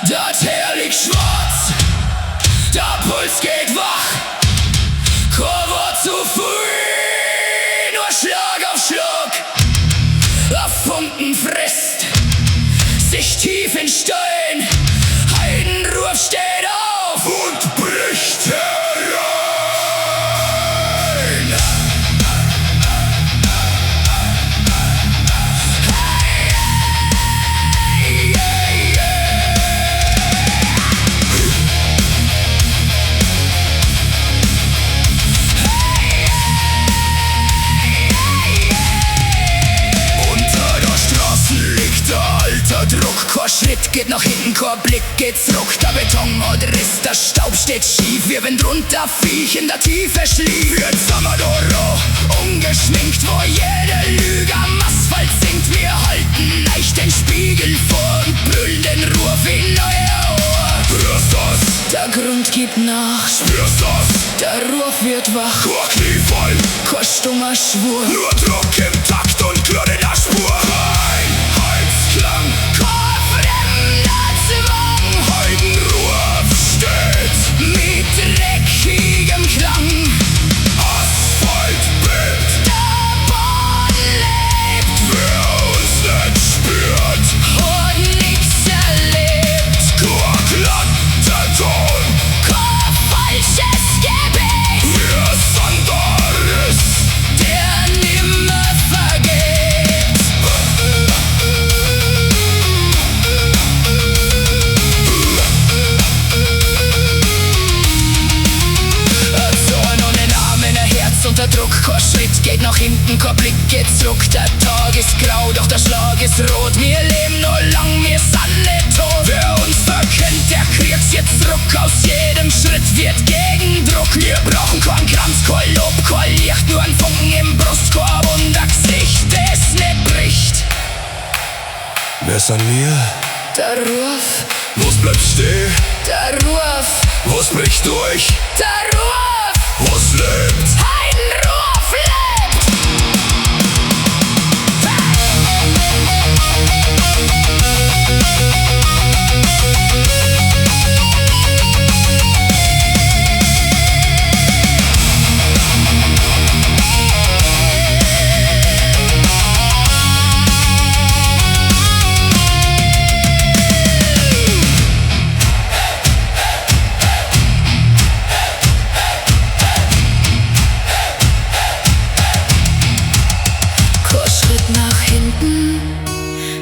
Das Heer liegt schwarz, der Puls geht wach. Cover zu früh, nur Schlag auf Schlag. Auf Funken frisst sich tief in Stein. Heidenruf steht auf und bricht herein. Druck, kein Schritt geht nach hinten, kein Blick geht zurück. Der Beton hat Riss, der Staub steht schief. Wir wenn drunter Viech in der Tiefe schlief. Jetzt sind wir da roh, ungeschminkt, wo jede Lüge am Asphalt singt. Wir halten leicht den Spiegel vor und brüllen den Ruf wie neuer Ohr. Hörst das? Der Grund gibt nach. Spürst das? Der Ruf wird wach. Kein Kniefall, kein stummer Schwur. Nur Druck im Takt und Klirr in der Spur. Einheitsklang. Heidenruf steht mit dreckigem Klang. Asphalt bebt, der Boden lebt. Wer uns nicht spürt, hat nichts erlebt. Kein glatter Ton, kein falsches Gebet. Wir sind der Riss, der nimmer vergeht. Unter Druck, kein Schritt geht nach hinten, kein Blick geht zurück. Der Tag ist grau, doch der Schlag ist rot. Wir leben noch lang, wir sind nicht tot. Wer uns verkennt, der kriegt's jetzt zurück. Aus jedem Schritt wird Gegendruck. Wir brauchen keinen Kranz, kein Lob, kein Licht. Nur ein Funken im Brustkorb und ein Gesicht, das nicht bricht. Wer sind wir? Der Ruf. Was bleibt stehen? Der Ruf. Was bricht durch? Der Ruf. Was lebt? Heidenruf lebt!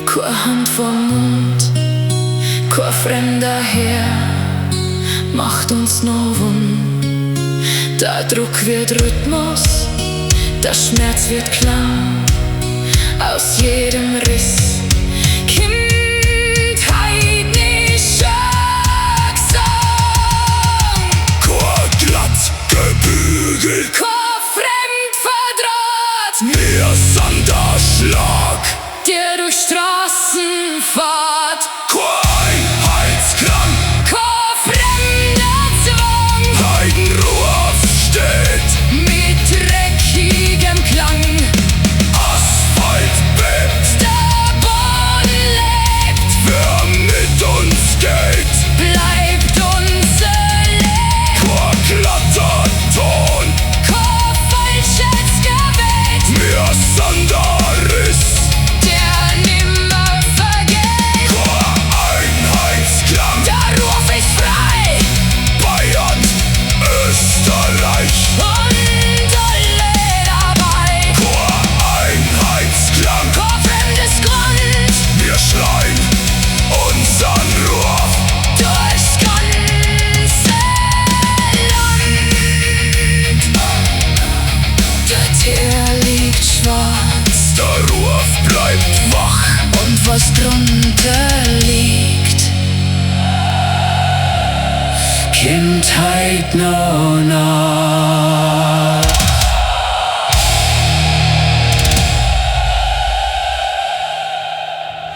Keine Hand vorm Mund, kein fremder Herr macht uns noch wund. Der Druck wird Rhythmus, der Schmerz wird Klang. Aus jedem Riss Kindheit nicht Gesang. Kein glatt gebügelt, kein fremd verdraht. Wir sind der Schlag, der durch Straßen fahrt. Kein Einheitsklang, kein fremder Zwang. Heidenruf steht mit dreckigem Klang. Asphalt bebt, der Boden lebt. Wer mit uns geht, bleibt unser Leben. Kein glatter Ton, kein falsches Gebet. Wir sind der Riss, was drunter liegt. Kindheit no nah.